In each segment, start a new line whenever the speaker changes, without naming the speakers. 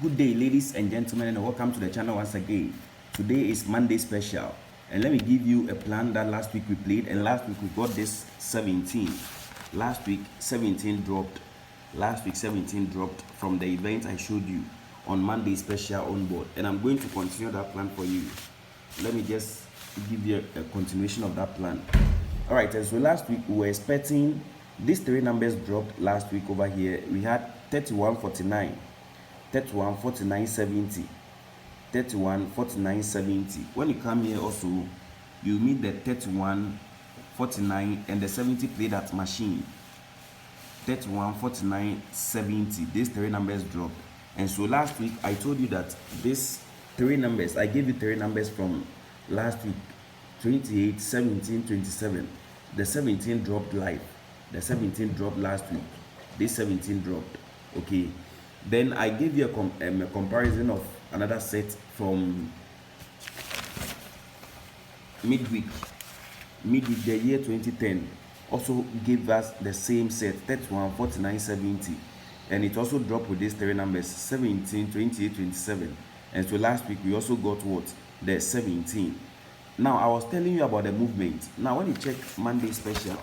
Good day, ladies and gentlemen, and welcome to the channel once again. Today is Monday special, and let me give you a plan that last week we played, and last week we got this 17. Last week 17 dropped. Last week 17 dropped from the event I showed you on Monday special on board, and I'm going to continue that plan for you. Let me just give you a continuation of that plan. All right, so last week we were expecting these three numbers dropped last week over here. We had 3149. 31 49 70, 31 49 70. When you come here also, you meet the 31 49 and the 70 played at machine. 31 49 70. These three numbers dropped, and so last week I told you that these three numbers, I gave you three numbers from last week: 28, 17, 27. The 17 dropped live. The 17 dropped last week. This 17 dropped. Okay. Then I gave you a comparison of another set from midweek. Midweek, the year 2010, also gave us the same set, 31, 49, 70. And it also dropped with these three numbers, 17, 28, 27. And so last week we also got what? The 17. Now I was telling you about the movement. Now when you check Monday special,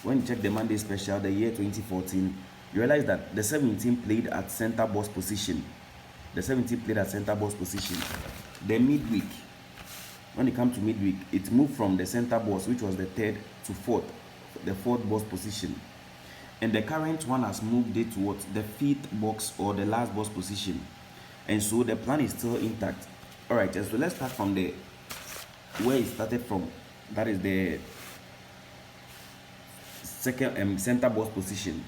when you check the Monday special, the year 2014, you realize that the 17 played at center box position. The 17 played at center box position. The midweek, when it comes to midweek, it moved from the center box, which was the third, to fourth, the fourth box position. And the current one has moved it towards the fifth box or the last box position. And so the plan is still intact. All right, so let's start from the where it started from. That is the second center box position.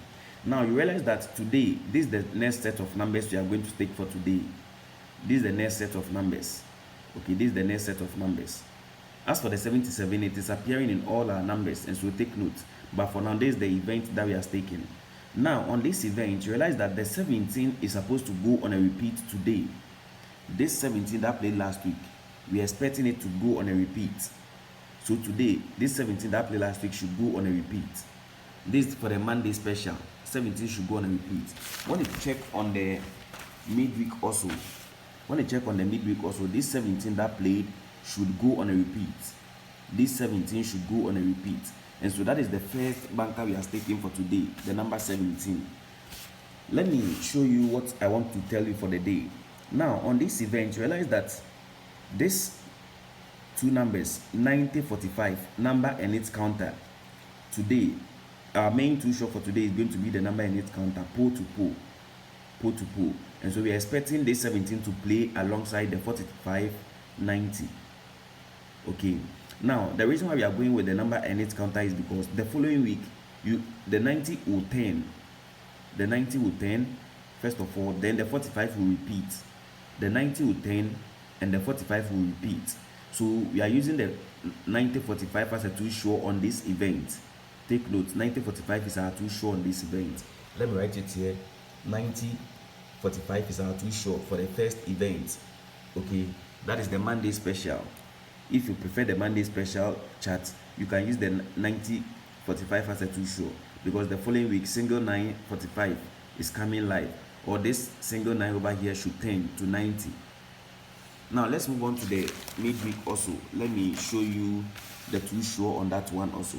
Now you realize that today, this is the next set of numbers we are going to take for today. This is the next set of numbers. Okay, this is the next set of numbers. As for the 77, it is appearing in all our numbers, and so take note. But for now, this is the event that we are taking. Now, on this event, you realize that the 17 is supposed to go on a repeat today. This 17 that played last week, we are expecting it to go on a repeat. So today, this 17 that played last week should go on a repeat. This is for the Monday special. 17 should go on a repeat. When you check on the midweek also, this 17 that played should go on a repeat. This 17 should go on a repeat. And so that is the first banker we are taking for today, the number 17. Let me show you what I want to tell you for the day. Now, on this event, you realize that these two numbers, 9045, number and its counter, today, our main two shot for today is going to be the number and its counter, pole to pole. And so we are expecting this 17 to play alongside the 45 90. Okay, now the reason why we are going with the number and its counter is because the following week the 90 will turn. The 90 will turn first of all, then the 45 will repeat. The 90 will turn and the 45 will repeat. So we are using the 9045 as a two show on this event. Take note, 9045 is our two show on this event. Let me write it here. 9045 is our two show for the first event. Okay, that is the Monday special. If you prefer the Monday special chart, you can use the 9045 as a two show, because the following week single 945 is coming live, or this single 9 over here should turn to 90. Now let's move on to the midweek also. Let me show you the two show on that one also.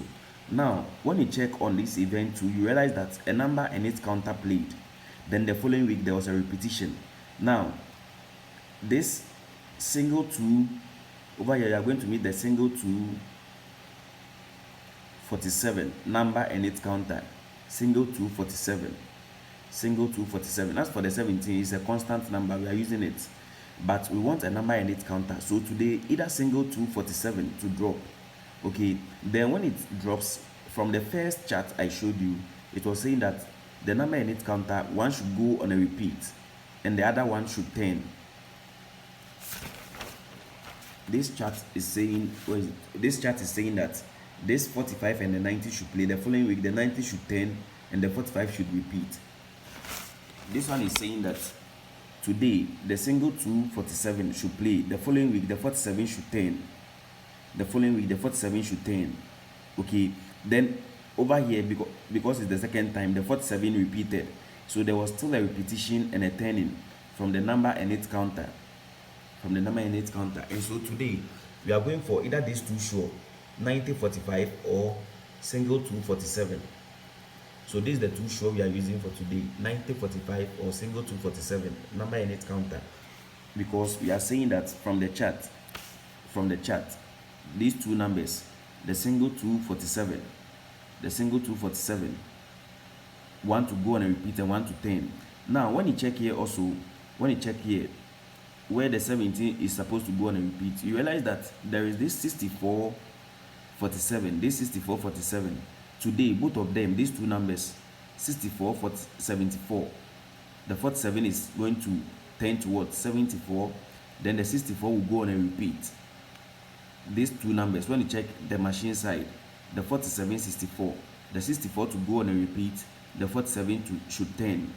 Now, when you check on this event too, you realize that a number and its counter played. Then the following week there was a repetition. Now, this single 2 over here, you are going to meet the single 247 number and its counter. Single 247. Single 247. As for the 17, it's a constant number. We are using it, but we want a number and its counter. So today, either single 247 to drop. Okay, then when it drops from the first chart I showed you, it was saying that the number in its counter, one should go on a repeat and the other one should turn. This chart is saying that this 45 and the 90 should play. The following week the 90 should turn and the 45 should repeat. This one is saying that today the single 247 should play. The following week the 47 should turn. The following week the 47 should turn. Okay, then over here, because it's the second time, the 47 repeated, so there was still a repetition and a turning from the number and its counter. From the number and its counter. And so today we are going for either these two sure, 9045 or single 247. So this is the two sure we are using for today, 9045 or single 247, number and its counter. Because we are saying that from the chart, these two numbers, the single 247, one to go on a repeat and one to 10. Now when you check here also, where the 17 is supposed to go on a repeat, you realize that there is this 6447. Today both of them, these two numbers, 74 the 47 is going to tend towards 74, then the 64 will go on a repeat. These two numbers, when you check the machine side, the 47 64, the 64 to go on a repeat, the 47 should 10,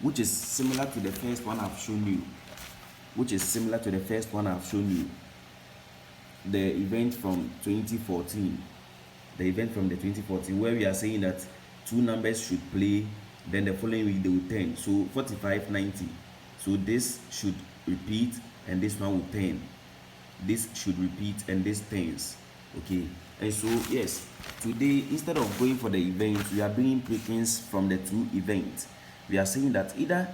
which is similar to the first one I've shown you, the event from 2014, where we are saying that two numbers should play, then the following week they will 10. So 45 90, so this should repeat and this one will 10, this should repeat and this 10s. Okay, and so yes, today instead of going for the event, we are bringing pickings from the two events. We are saying that either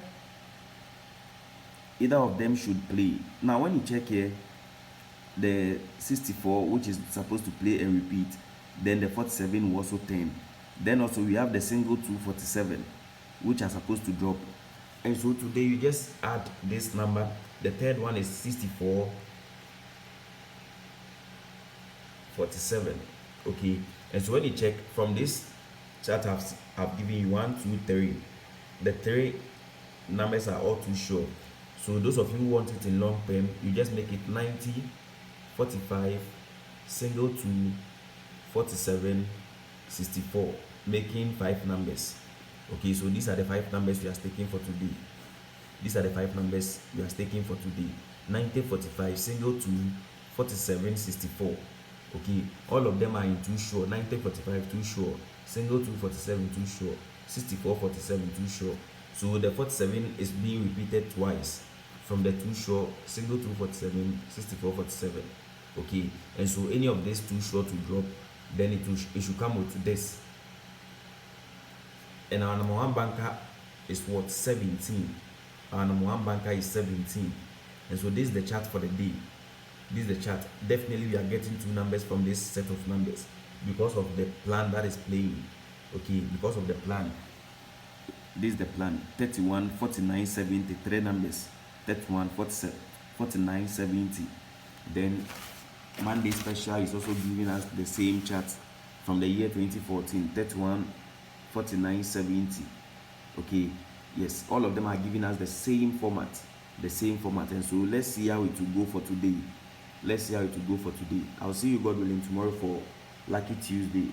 of them should play. Now when you check here, the 64, which is supposed to play and repeat, then the 47 will also 10. Then also we have the single 247, which are supposed to drop. And so today you just add this number. The third one is 6447. Okay, and so when you check from this chart, I've given you 1 2 3. The three numbers are all too short. So those of you who want it in long term, you just make it 90 45 single 2 47 64, making 5 numbers. Okay, so these are the 5 numbers we are staking for today. 90 45 single 2 47 64. Okay, all of them are in too short. 90 45 too short, single 2 47 too short, 64 47 too short. So the 47 is being repeated twice from the too short, single 2 47 64 47. Okay, and so any of these too short to drop, then it should come with this. And our number one banker is what? 17. Our number one banker is 17. And so this is the chart for the day. Definitely we are getting two numbers from this set of numbers because of the plan that is playing. Okay, because of the plan. This is the plan. 31 49 70, 3 numbers. 31 47 49 70. Then Monday special is also giving us the same chart from the year 2014, 31 49 70. Okay, yes, all of them are giving us the same format. And so let's see how it will go for today. I'll see you, God willing, tomorrow for Lucky Tuesday.